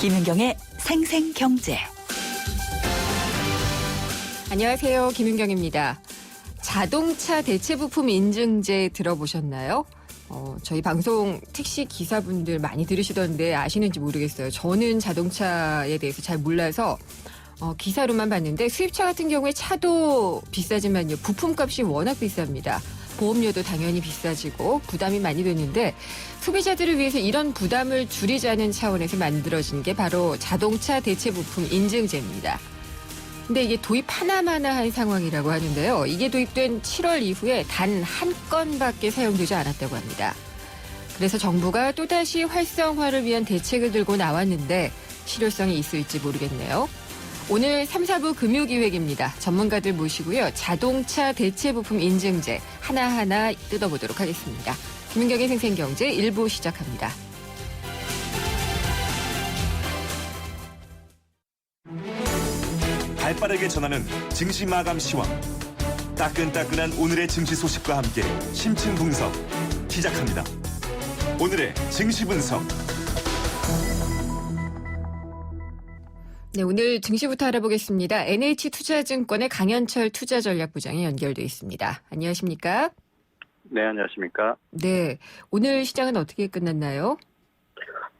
김윤경의 생생경제. 안녕하세요. 김윤경입니다. 자동차 대체 부품 인증제 들어보셨나요? 저희 방송 택시 기사분들 많이 들으시던데 아시는지 모르겠어요. 저는 자동차에 대해서 잘 몰라서 기사로만 봤는데 수입차 같은 경우에 차도 비싸지만요. 부품값이 워낙 비쌉니다. 보험료도 당연히 비싸지고 부담이 많이 되는데 소비자들을 위해서 이런 부담을 줄이자는 차원에서 만들어진 게 바로 자동차 대체 부품 인증제입니다. 근데 이게 도입 하나마나한 상황이라고 하는데요. 이게 도입된 7월 이후에 단 한 건밖에 사용되지 않았다고 합니다. 그래서 정부가 또다시 활성화를 위한 대책을 들고 나왔는데 실효성이 있을지 모르겠네요. 오늘 3, 4부 금요기획입니다. 전문가들 모시고요. 자동차 대체 부품 인증제 하나하나 뜯어보도록 하겠습니다. 김윤경의 생생경제 1부 시작합니다. 발빠르게 전하는 증시 마감 시황. 따끈따끈한 오늘의 증시 소식과 함께 심층 분석 시작합니다. 오늘의 증시 분석. 네, 오늘 증시부터 알아보겠습니다. NH투자증권의 강현철 투자전략부장이 연결돼 있습니다. 안녕하십니까? 네, 안녕하십니까? 네, 오늘 시장은 어떻게 끝났나요?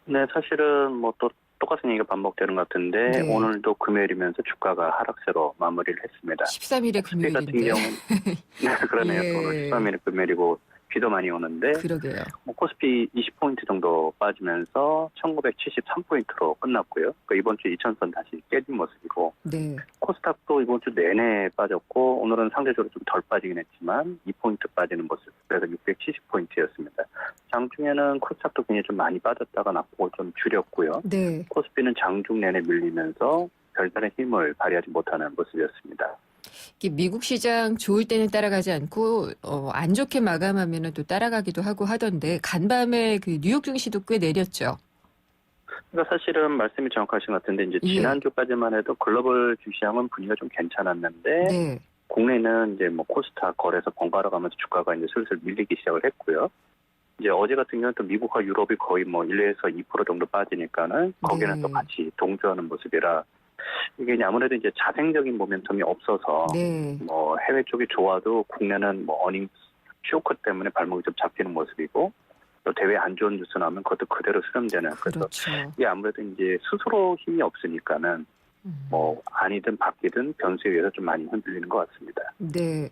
네, 사실은 또 똑같은 얘기가 반복되는 것 같은데 네. 오늘도 금요일이면서 주가가 하락세로 마무리를 했습니다. 13일에 코스피 같은 금요일인데. 경우는 네, 그러네요. 예. 오늘 13일에 금요일이고 비도 많이 오는데 그러게요. 코스피 20포인트 정도 빠지면서 1973포인트로 끝났고요. 이번 주 2000선 다시 깨진 모습이고 네. 코스닥도 이번 주 내내 빠졌고 오늘은 상대적으로 좀 덜 빠지긴 했지만 2포인트 빠지는 모습. 그래서 670포인트였습니다. 장중에는 코스닥도 굉장히 좀 많이 빠졌다가 낙폭을 좀 줄였고요. 네. 코스피는 장중 내내 밀리면서 별다른 힘을 발휘하지 못하는 모습이었습니다. 이게 미국 시장 좋을 때는 따라가지 않고 안 좋게 마감하면 또 따라가기도 하고 하던데 간밤에 그 뉴욕 증시도 꽤 내렸죠. 그러니까 사실은 말씀이 정확하신 것 같은데 이제 예. 지난주까지만 해도 글로벌 주시장은 분위기가 좀 괜찮았는데 네. 국내는 이제 코스닥 거래소 번갈아 가면서 주가가 이제 슬슬 밀리기 시작을 했고요. 이제 어제 같은 경우는 또 미국과 유럽이 거의 1에서 2% 정도 빠지니까는 거기는 네. 또 같이 동조하는 모습이라 이게 이제 아무래도 이제 자생적인 모멘텀이 없어서 네. 해외 쪽이 좋아도 국내는 어닝 쇼크 때문에 발목이 좀 잡히는 모습이고 또 대회 안 좋은 뉴스 나오면 그것도 그대로 수렴되는 그래서 그렇죠. 이게 아무래도 이제 스스로 힘이 없으니까는 아니든 바뀌든 변수에 의해서 좀 많이 흔들리는 것 같습니다. 네.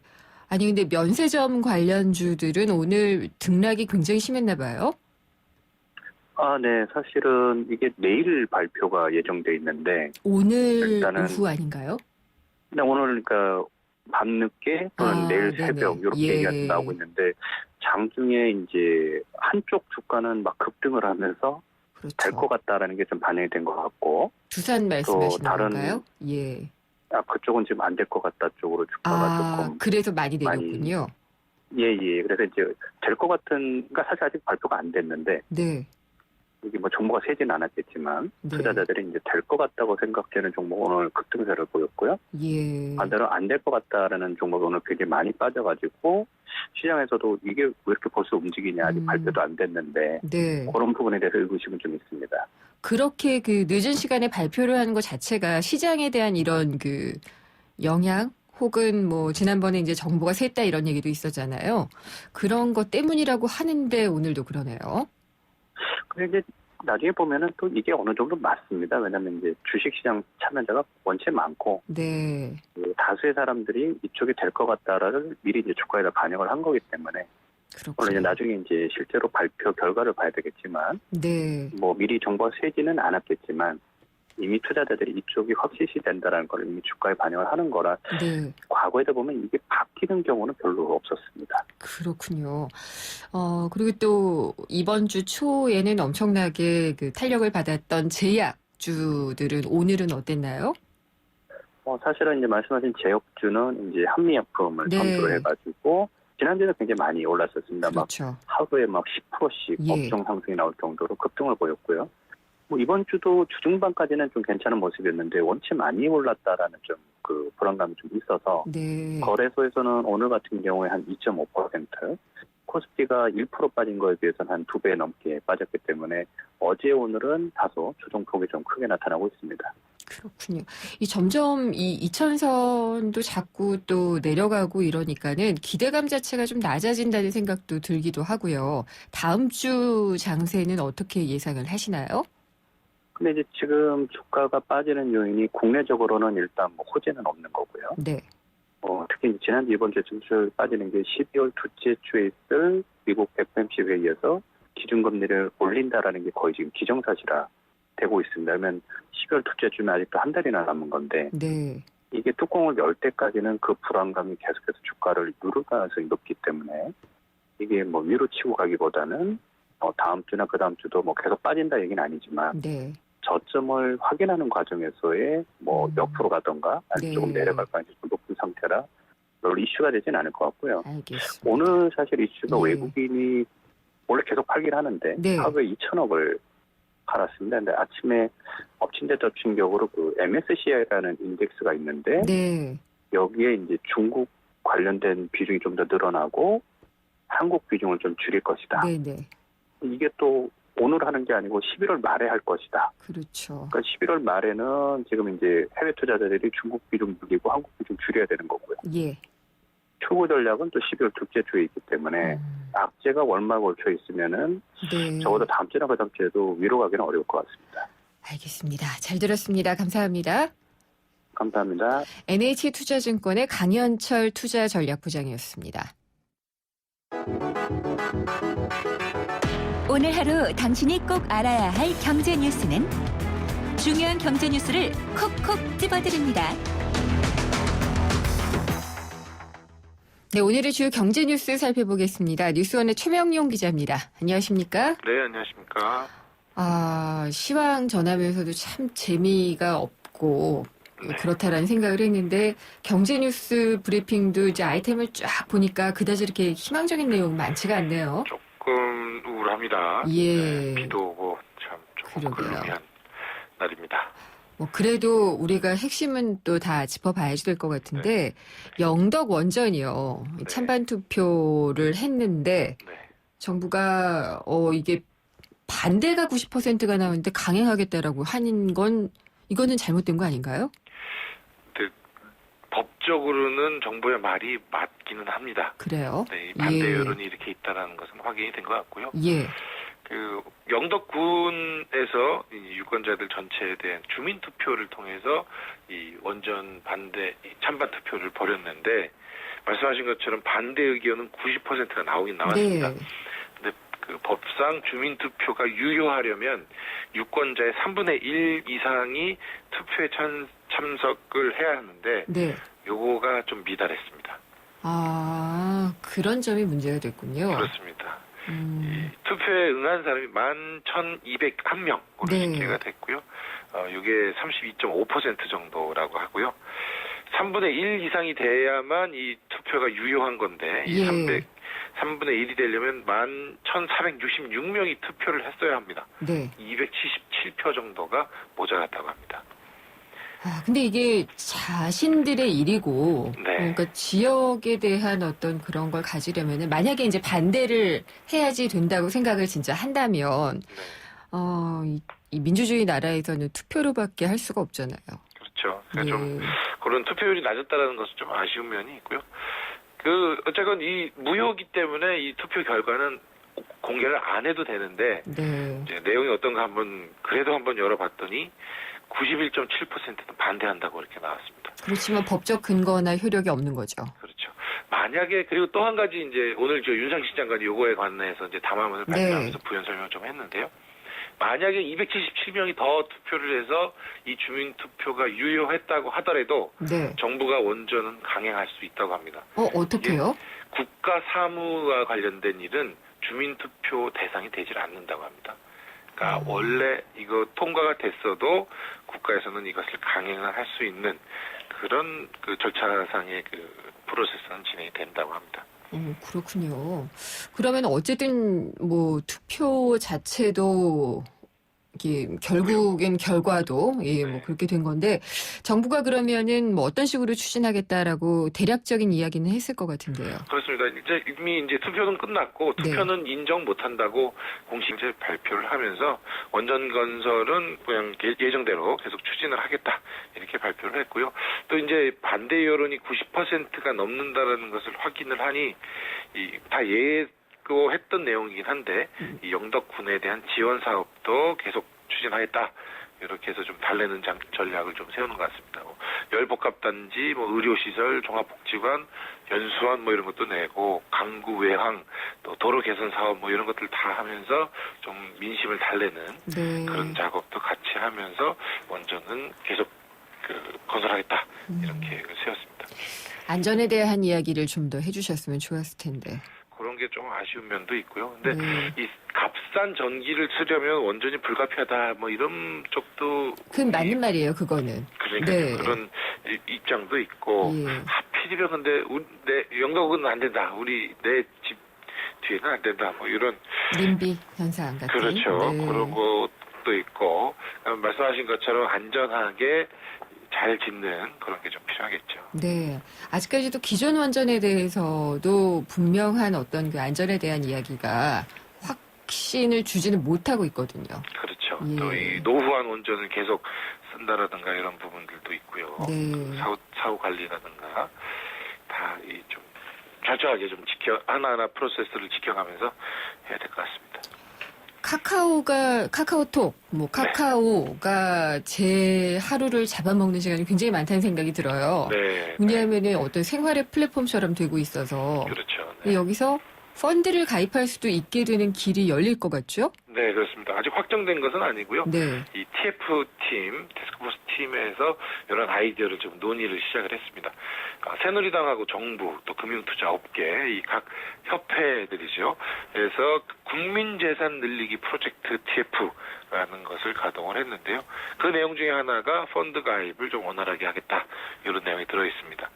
아니 근데 면세점 관련주들은 오늘 등락이 굉장히 심했나 봐요. 네. 사실은 이게 내일 발표가 예정돼 있는데 오늘 일단은 오후 아닌가요? 근데 오늘 그러니까 밤늦게 또는 내일 네네. 새벽 이렇게 예. 얘기가 나오고 있는데 장중에 이제 한쪽 주가는 막 급등을 하면서 그렇죠. 될 것 같다라는 게 좀 반영이 된 것 같고 두산 말씀하시는 다른- 건가요? 예. 그쪽은 지금 안 될 것 같다 쪽으로 주가가 조금 그래서 많이 내렸군요. 예. 그래서 이제 될 것 같은 그러니까 사실 아직 발표가 안 됐는데 네. 이게 정보가 새지는 않았겠지만 네. 투자자들이 이제 될 것 같다고 생각되는 종목 오늘 급등세를 보였고요. 예. 반대로 안 될 것 같다라는 종목이 오늘 굉장히 많이 빠져가지고 시장에서도 이게 왜 이렇게 벌써 움직이냐 아직 발표도 안 됐는데 네. 그런 부분에 대해서 의구심은 좀 있습니다. 그렇게 그 늦은 시간에 발표를 하는 것 자체가 시장에 대한 이런 그 영향 혹은 지난번에 이제 정보가 샜다 이런 얘기도 있었잖아요. 그런 것 때문이라고 하는데 오늘도 그러네요. 근데 이제 나중에 보면은 또 이게 어느 정도 맞습니다. 왜냐하면 이제 주식시장 참여자가 원체 많고 네. 다수의 사람들이 이쪽이 될 것 같다라를 미리 이제 주가에다 반영을 한 거기 때문에 물론 이제 그렇군요. 나중에 이제 실제로 발표 결과를 봐야 되겠지만 네. 미리 정보가 새지는 않았겠지만 이미 투자자들이 이쪽이 확실시 된다라는 걸 이미 주가에 반영을 하는 거라 네. 과거에도 보면 이게 바뀌는 경우는 별로 없었습니다. 그렇군요. 그리고 또 이번 주 초에는 엄청나게 그 탄력을 받았던 제약주들은 오늘은 어땠나요? 사실은 이제 말씀하신 제약주는 이제 한미약품을 네. 선두로 해가지고 지난주에는 굉장히 많이 올랐었습니다. 그렇죠. 하루에 10%씩 예. 업종 상승이 나올 정도로 급등을 보였고요. 이번 주도 주중반까지는 좀 괜찮은 모습이었는데 원체 많이 올랐다라는 좀 불안감이 좀 있어서 네. 거래소에서는 오늘 같은 경우에 한 2.5%, 코스피가 1% 빠진 거에 비해서는 한 2배 넘게 빠졌기 때문에 어제 오늘은 다소 조정폭이 좀 크게 나타나고 있습니다. 그렇군요. 이 점점 이 2000선도 자꾸 또 내려가고 이러니까는 기대감 자체가 좀 낮아진다는 생각도 들기도 하고요. 다음 주 장세는 어떻게 예상을 하시나요? 근데 이제 지금 주가가 빠지는 요인이 국내적으로는 일단 뭐 호재는 없는 거고요. 네. 특히 지난주 이번 주에 점수 빠지는 게 12월 둘째 주에 있을 미국 FOMC 회의에서 기준금리를 올린다라는 게 거의 지금 기정사실화 되고 있습니다. 그러면 12월 둘째 주면 아직도 한 달이나 남은 건데 네. 이게 뚜껑을 열 때까지는 그 불안감이 계속해서 주가를 누를 가능성이 높기 때문에 이게 뭐 위로 치고 가기보다는 다음 주나 그 다음 주도 뭐 계속 빠진다 얘기는 아니지만 네. 저점을 확인하는 과정에서의 뭐 몇 프로 가던가 아니면 네. 조금 내려갈 가능성이 좀 높은 상태라 별로 이슈가 되진 않을 것 같고요. 알겠습니다. 오늘 사실 이슈가 네. 외국인이 원래 계속 팔긴 하는데 네. 하루에 2천억을 팔았습니다. 근데 아침에 엎친 데 덮친 격으로 그 MSCI라는 인덱스가 있는데 네. 여기에 이제 중국 관련된 비중이 좀 더 늘어나고 한국 비중을 좀 줄일 것이다. 네네. 이게 또 오늘 하는 게 아니고 11월 말에 할 것이다. 그렇죠. 그러니까 11월 말에는 지금 이제 해외 투자자들이 중국 비중 늘리고 한국 비중 줄여야 되는 거고요. 예. 추구 전략은 또 12월 둘째 주에 있기 때문에 악재가 월말 걸쳐 있으면은 네. 적어도 다음 주나 그 다음 주에도 위로 가기는 어려울 것 같습니다. 알겠습니다. 잘 들었습니다. 감사합니다. 감사합니다. NH투자증권의 강현철 투자전략부장이었습니다. 오늘 하루 당신이 꼭 알아야 할 경제 뉴스는 중요한 경제 뉴스를 콕콕 집어드립니다. 네, 오늘의 주요 경제 뉴스 살펴보겠습니다. 뉴스원의 최명용 기자입니다. 안녕하십니까? 네, 안녕하십니까. 시황 전하면서도 참 재미가 없고 네. 그렇다라는 생각을 했는데 경제 뉴스 브리핑도 이제 아이템을 쫙 보니까 그다지 이렇게 희망적인 내용 많지가 않네요. 조금 우울합니다. 예. 네, 비도 오고 참 조금 그러게요. 글루미한 날입니다. 뭐 그래도 우리가 핵심은 또 다 짚어봐야 될 것 같은데 영덕 원전이요. 네. 찬반 투표를 했는데 네. 정부가 이게 반대가 90%가 나오는데 강행하겠다라고 하는 건 이거는 잘못된 거 아닌가요? 법적으로는 정부의 말이 맞기는 합니다. 그래요? 네, 이 반대 예. 여론이 이렇게 있다는 것은 확인이 된 것 같고요. 예. 그 영덕군에서 이 유권자들 전체에 대한 주민 투표를 통해서 이 원전 반대 찬반 투표를 벌였는데 말씀하신 것처럼 반대 의견은 90%가 나오긴 나왔습니다. 네. 근데 그 법상 주민 투표가 유효하려면 유권자의 3분의 1 이상이 투표에 참석을 해야 하는데 네. 요거가 좀 미달했습니다. 그런 점이 문제가 됐군요. 그렇습니다. 이 투표에 응한 사람이 11,201명으로 네. 집계가 됐고요. 이게 32.5% 정도라고 하고요. 3분의 1 이상이 돼야만 이 투표가 유효한 건데 이 예. 3분의 1이 되려면 11,466명이 투표를 했어야 합니다. 네. 277표 정도가 모자랐다고 합니다. 근데 이게 자신들의 일이고, 네. 그러니까 지역에 대한 어떤 그런 걸 가지려면은 만약에 이제 반대를 해야지 된다고 생각을 진짜 한다면, 네. 이 민주주의 나라에서는 투표로밖에 할 수가 없잖아요. 그렇죠. 그러니까 네. 좀 그런 투표율이 낮았다는 것은 좀 아쉬운 면이 있고요. 어쨌건 이 무효이기 때문에 이 투표 결과는 공개를 안 해도 되는데 네. 이제 내용이 어떤가 그래도 한번 열어봤더니 91.7%는 반대한다고 이렇게 나왔습니다. 그렇지만 법적 근거나 효력이 없는 거죠. 그렇죠. 만약에 그리고 또 한 가지 이제 오늘 윤상식 장관이 요거에 관해서 이제 담화문을 네. 발표하면서 부연 설명을 좀 했는데요. 만약에 277명이 더 투표를 해서 이 주민 투표가 유효했다고 하더라도 네. 정부가 원전은 강행할 수 있다고 합니다. 어떻게요? 국가 사무와 관련된 일은 주민 투표 대상이 되질 않는다고 합니다. 그러니까 원래 이거 통과가 됐어도 국가에서는 이것을 강행을 할 수 있는 그런 그 절차상의 그 프로세스는 진행이 된다고 합니다. 그렇군요. 그러면 어쨌든 뭐 투표 자체도 결국엔 결과도 뭐 그렇게 된 건데 정부가 그러면은 뭐 어떤 식으로 추진하겠다라고 대략적인 이야기는 했을 것 같은데요. 그렇습니다. 이미 투표는 끝났고 네. 투표는 인정 못한다고 공식 발표를 하면서 원전건설은 그냥 예정대로 계속 추진을 하겠다 이렇게 발표를 했고요. 또 이제 반대 여론이 90%가 넘는다라는 것을 확인을 하니 다 예고했던 내용이긴 한데 이 영덕군에 대한 지원 사업도 계속 추진하겠다. 이렇게 해서 좀 달래는 전략을 좀 세우는 것 같습니다. 열복합단지, 의료시설, 종합복지관, 연수원 이런 것도 내고 강구 외항, 또 도로 개선 사업 이런 것들 다 하면서 좀 민심을 달래는 네. 그런 작업도 같이 하면서 원전은 계속 건설하겠다 이렇게 세웠습니다. 안전에 대한 이야기를 좀 더 해주셨으면 좋았을 텐데. 그런 게 좀 아쉬운 면도 있고요. 근데 네. 이 값싼 전기를 쓰려면 원전이 불가피하다 이런 쪽도 그건 맞는 말이에요. 그거는. 그러니까 네. 그런 입장도 있고 예. 하필이면 근데 내 영덕은 안 된다. 내 집 뒤에는 안 된다. 이런 님비 현상 같은. 그렇죠. 네. 그런 것도 있고 말씀하신 것처럼 안전하게 잘 짓는 그런 게 좀 필요하겠죠. 네. 아직까지도 기존 원전에 대해서도 분명한 어떤 그 안전에 대한 이야기가 확신을 주지는 못하고 있거든요. 그렇죠. 예. 또 이 노후한 원전을 계속 쓴다라든가 이런 부분들도 있고요. 네. 사후 관리라든가 다 좀 철저하게 좀 하나하나 프로세스를 지켜가면서 해야 될 것 같습니다. 카카오톡, 카카오가 제 하루를 잡아먹는 시간이 굉장히 많다는 생각이 들어요. 네. 왜냐하면은 어떤 생활의 플랫폼처럼 되고 있어서 그렇죠. 네. 여기서 펀드를 가입할 수도 있게 되는 길이 열릴 것 같죠? 네, 그렇습니다. 아직 확정된 것은 아니고요. 네. 이 TF팀, 태스크포스 팀에서 이런 아이디어를 좀 논의를 시작을 했습니다. 새누리당하고 정부, 또 금융투자업계, 이 각 협회들이죠. 그래서 국민재산 늘리기 프로젝트 TF라는 것을 가동을 했는데요. 그 내용 중에 하나가 펀드 가입을 좀 원활하게 하겠다. 이런 내용이 들어있습니다.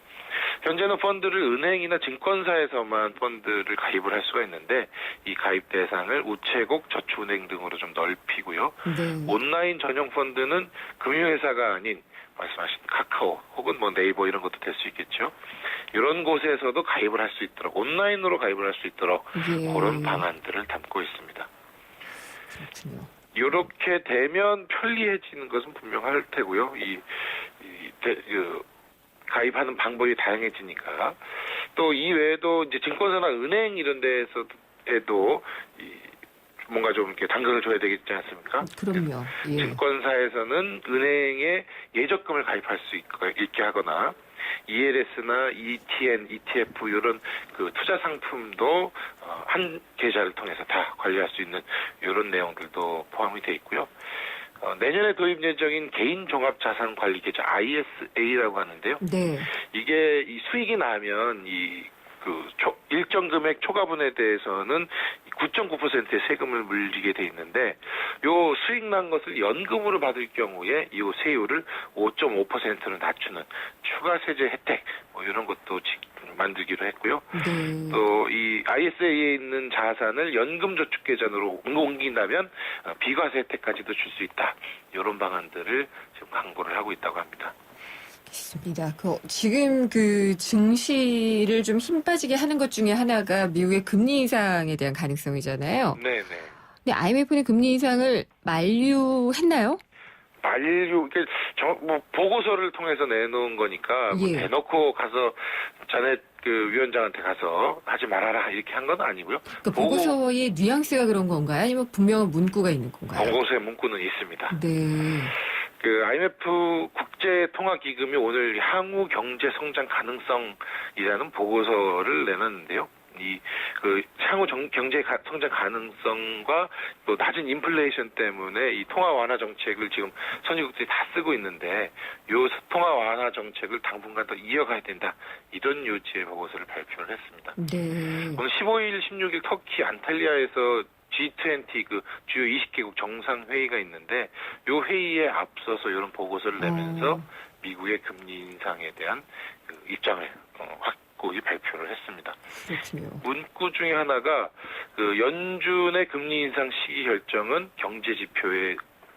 현재는 펀드를 은행이나 증권사에서만 펀드를 가입을 할 수가 있는데 이 가입 대상을 우체국, 저축은행 등으로 좀 넓히고요. 네. 온라인 전용 펀드는 금융회사가 아닌 말씀하신 카카오 혹은 네이버 이런 것도 될 수 있겠죠. 이런 곳에서도 가입을 할 수 있도록 온라인으로 가입을 할 수 있도록 예. 그런 방안들을 담고 있습니다. 그렇군요. 이렇게 되면 편리해지는 것은 분명할 테고요. 가입하는 방법이 다양해지니까 또 이 외에도 이제 증권사나 은행 이런 데에서도 뭔가 좀 이렇게 당근을 줘야 되겠지 않습니까? 그럼요. 예. 증권사에서는 은행에 예적금을 가입할 수 있게 하거나 ELS나 ETN, ETF 이런 그 투자 상품도 한 계좌를 통해서 다 관리할 수 있는 이런 내용들도 포함이 돼 있고요. 내년에 도입 예정인 개인 종합 자산 관리 계좌 ISA라고 하는데요. 네. 이게 이 수익이 나면 일정 금액 초과분에 대해서는 9.9%의 세금을 물리게 돼 있는데 요 수익 난 것을 연금으로 받을 경우에 이 세율을 5.5%로 낮추는 추가 세제 혜택 이런 것도 만들기로 했고요. 네. 또 이 ISA에 있는 자산을 연금저축계좌로 옮긴다면 비과세 혜택까지도 줄 수 있다. 이런 방안들을 지금 강구를 하고 있다고 합니다. 있습니다. 지금 증시를 좀 힘 빠지게 하는 것 중에 하나가 미국의 금리 인상에 대한 가능성이잖아요. 네네. 근데 IMF는 금리 인상을 만류했나요? 보고서를 통해서 내놓은 거니까 예. 대놓고 가서 자네 위원장한테 가서 하지 말아라 이렇게 한 건 아니고요. 그러니까 보고서의 뉘앙스가 그런 건가요? 아니면 분명한 문구가 있는 건가요? 보고서의 문구는 있습니다. 네. IMF 국제통화기금이 오늘 향후 경제 성장 가능성이라는 보고서를 내놨는데요. 향후 경제 성장 가능성과 또 낮은 인플레이션 때문에 이 통화 완화 정책을 지금 선진국들이 다 쓰고 있는데 요 통화 완화 정책을 당분간 더 이어가야 된다. 이런 요지의 보고서를 발표를 했습니다. 네. 오늘 15일, 16일 터키 안탈리아에서 G20 주요 20개국 정상회의가 있는데 요 회의에 앞서서 이런 보고서를 내면서 미국의 금리 인상에 대한 입장을 확고히 발표를 했습니다. 그렇군요. 문구 중에 하나가 연준의 금리 인상 시기 결정은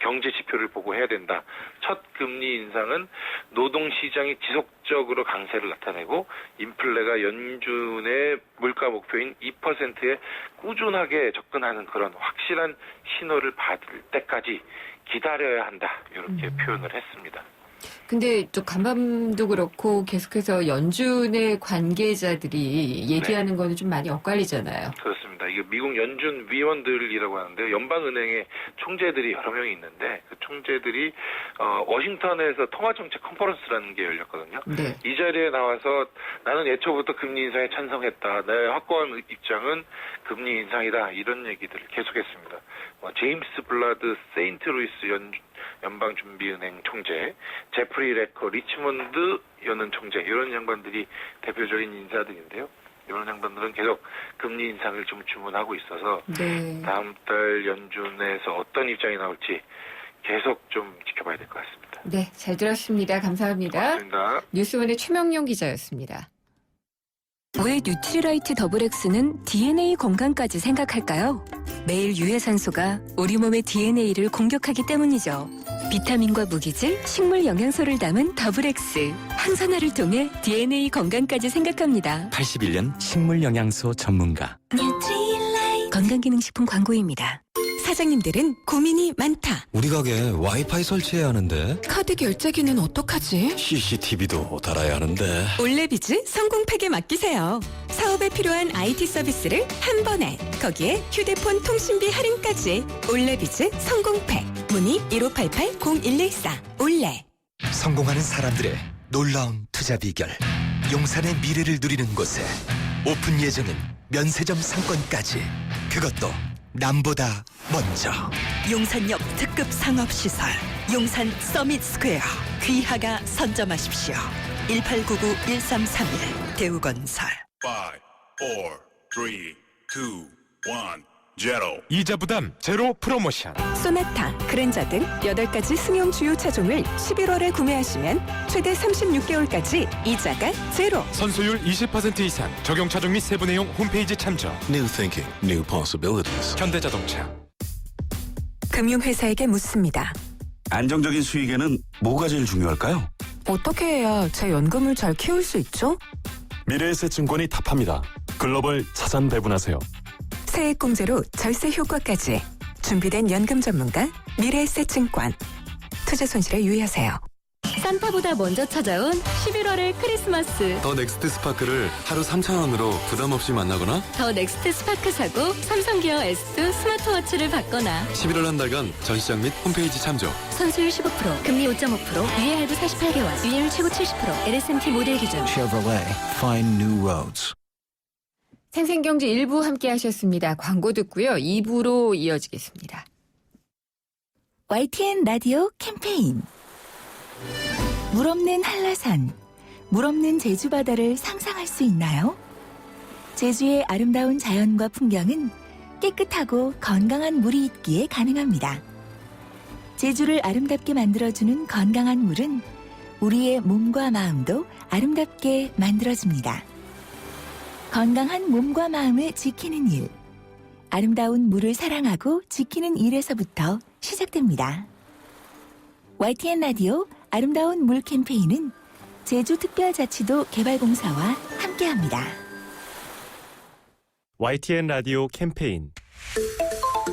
경제 지표를 보고 해야 된다. 첫 금리 인상은 노동시장이 지속적으로 강세를 나타내고 인플레가 연준의 물가 목표인 2%에 꾸준하게 접근하는 그런 확실한 신호를 받을 때까지 기다려야 한다. 이렇게 표현을 했습니다. 근데 또 간밤도 그렇고 계속해서 연준의 관계자들이 얘기하는 거는 좀 많이 엇갈리잖아요. 그렇습니다. 이게 미국 연준 위원들이라고 하는데요. 연방은행의 총재들이 여러 명이 있는데 그 총재들이 워싱턴에서 통화정책 컨퍼런스라는 게 열렸거든요. 네. 이 자리에 나와서 나는 애초부터 금리 인상에 찬성했다. 내 확고한 입장은 금리 인상이다. 이런 얘기들을 계속했습니다. 제임스 블라드 세인트루이스 연방준비은행 총재, 제프리 레커 리치몬드 연은 총재 이런 양반들이 대표적인 인사들인데요. 이런 양반들은 계속 금리 인상을 좀 주문하고 있어서 네. 다음 달 연준에서 어떤 입장이 나올지 계속 좀 지켜봐야 될 것 같습니다. 네, 잘 들었습니다. 감사합니다. 고맙습니다. 뉴스원의 최명용 기자였습니다. 왜 뉴트리라이트 더블엑스는 DNA 건강까지 생각할까요? 매일 유해산소가 우리 몸의 DNA를 공격하기 때문이죠. 비타민과 무기질, 식물 영양소를 담은 더블엑스. 항산화를 통해 DNA 건강까지 생각합니다. 81년 식물 영양소 전문가. 뉴트리라이트 건강기능식품 광고입니다. 사장님들은 고민이 많다. 우리 가게 와이파이 설치해야 하는데 카드 결제기는 어떡하지? CCTV도 달아야 하는데 올레비즈 성공팩에 맡기세요. 사업에 필요한 IT 서비스를 한 번에. 거기에 휴대폰 통신비 할인까지. 올레비즈 성공팩. 문의 1588-0114. 올레. 성공하는 사람들의 놀라운 투자 비결. 용산의 미래를 누리는 곳에 오픈 예정인 면세점 상권까지. 그것도 남보다 먼저. 용산역 특급 상업시설 용산 서밋 스퀘어 귀하가 선점하십시오. 1899-1331 대우건설. 5, 4, 3, 2, 1, 제로. 이자 부담 제로 프로모션. 소나타, 그랜저 등 8가지 승용 주요 차종을 11월에 구매하시면 최대 36개월까지 이자가 제로. 선수율 20% 이상. 적용 차종 및 세부 내용 홈페이지 참조. New thinking, new possibilities. 현대자동차. 금융회사에게 묻습니다. 안정적인 수익에는 뭐가 제일 중요할까요? 어떻게 해야 제 연금을 잘 키울 수 있죠? 미래에셋증권이 답합니다. 글로벌 자산 배분하세요. 세액공제로 절세 효과까지. 준비된 연금 전문가 미래에셋증권. 투자 손실에 유의하세요. 산타보다 먼저 찾아온 11월의 크리스마스. 더 넥스트 스파크를 하루 3,000원으로 부담 없이 만나거나 더 넥스트 스파크 사고 삼성 기어 S2 스마트워치를 받거나 11월 한 달간 전시장 및 홈페이지 참조. 선수율 15%, 금리 5.5%, 유예 할부 48개월, 유예율 최고 70%, LSMT 모델 기준. Chevrolet, find new roads. 생생경제 1부 함께 하셨습니다. 광고 듣고요. 2부로 이어지겠습니다. YTN 라디오 캠페인. 물 없는 한라산, 물 없는 제주 바다를 상상할 수 있나요? 제주의 아름다운 자연과 풍경은 깨끗하고 건강한 물이 있기에 가능합니다. 제주를 아름답게 만들어주는 건강한 물은 우리의 몸과 마음도 아름답게 만들어줍니다. 건강한 몸과 마음을 지키는 일. 아름다운 물을 사랑하고 지키는 일에서부터 시작됩니다. YTN 라디오 아름다운 물 캠페인은 제주특별자치도 개발공사와 함께합니다. YTN 라디오 캠페인.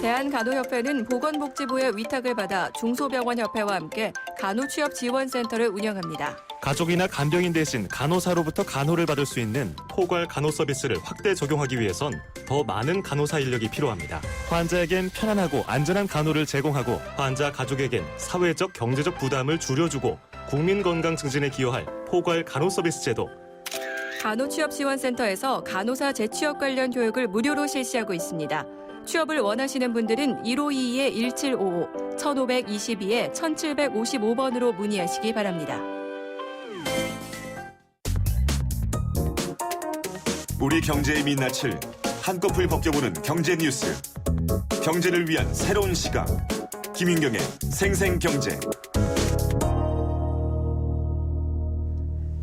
대한간호협회는 보건복지부의 위탁을 받아 중소병원협회와 함께 간호취업지원센터를 운영합니다. 가족이나 간병인 대신 간호사로부터 간호를 받을 수 있는 포괄 간호 서비스를 확대 적용하기 위해선 더 많은 간호사 인력이 필요합니다. 환자에겐 편안하고 안전한 간호를 제공하고 환자 가족에겐 사회적 경제적 부담을 줄여주고 국민 건강 증진에 기여할 포괄 간호 서비스 제도. 간호취업지원센터에서 간호사 재취업 관련 교육을 무료로 실시하고 있습니다. 취업을 원하시는 분들은 1522-1755, 1522-1755번으로 문의하시기 바랍니다. 우리 경제의 민낯을 한꺼풀 벗겨보는 경제 뉴스. 경제를 위한 새로운 시각. 김윤경의 생생경제.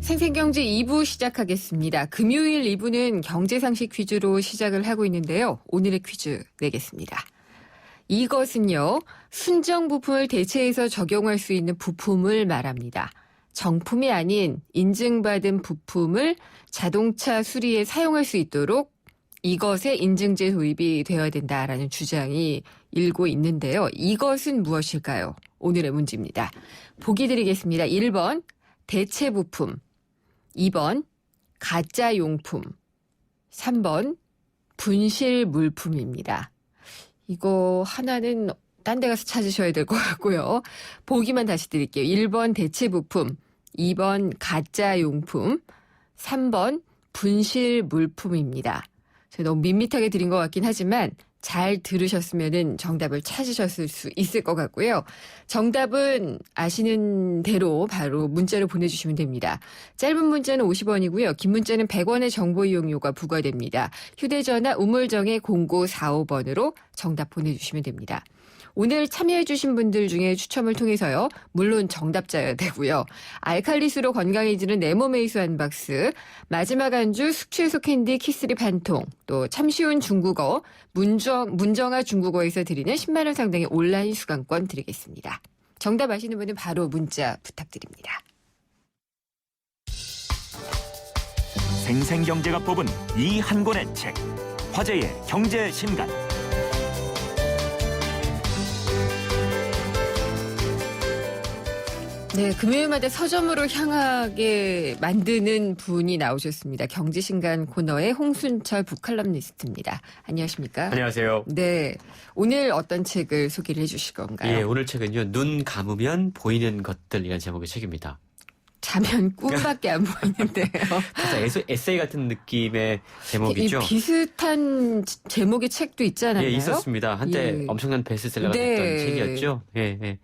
생생경제 2부 시작하겠습니다. 금요일 2부는 경제상식 퀴즈로 시작을 하고 있는데요. 오늘의 퀴즈 내겠습니다. 이것은요, 순정 부품을 대체해서 적용할 수 있는 부품을 말합니다. 정품이 아닌 인증받은 부품을 자동차 수리에 사용할 수 있도록 이것에 인증제 도입이 되어야 된다라는 주장이 일고 있는데요. 이것은 무엇일까요? 오늘의 문제입니다. 보기 드리겠습니다. 1번 대체 부품, 2번 가짜 용품, 3번 분실 물품입니다. 이거 하나는 딴 데 가서 찾으셔야 될 것 같고요. 보기만 다시 드릴게요. 1번 대체 부품, 2번 가짜 용품, 3번 분실 물품입니다. 제가 너무 밋밋하게 드린 것 같긴 하지만 잘 들으셨으면 정답을 찾으셨을 수 있을 것 같고요. 정답은 아시는 대로 바로 문자로 보내주시면 됩니다. 짧은 문자는 50원이고요. 긴 문자는 100원의 정보 이용료가 부과됩니다. 휴대전화 우물정의 0945번으로 정답 보내주시면 됩니다. 오늘 참여해주신 분들 중에 추첨을 통해서요. 물론 정답자여야 되고요. 알칼리수로 건강해지는 네모메이스 한 박스, 마지막 안주 숙취해소 캔디 키스립 한 통, 또 참 쉬운 중국어 문정아 중국어에서 드리는 10만 원 상당의 온라인 수강권 드리겠습니다. 정답 아시는 분은 바로 문자 부탁드립니다. 생생경제가 뽑은 이 한 권의 책, 화제의 경제 신간. 네, 금요일마다 서점으로 향하게 만드는 분이 나오셨습니다. 경제신간 코너의 홍순철 북칼럼니스트입니다. 안녕하십니까? 안녕하세요. 네, 오늘 어떤 책을 소개를 해주실 건가요? 예, 오늘 책은요. 눈 감으면 보이는 것들이라는 제목의 책입니다. 자면 꿈밖에 안 보이는데요. 살짝 에세이 같은 느낌의 제목이죠. 이 비슷한 제목의 책도 있잖아요. 예, 있었습니다. 한때 예. 엄청난 베스트셀러가 네. 됐던 책이었죠. 예, 예.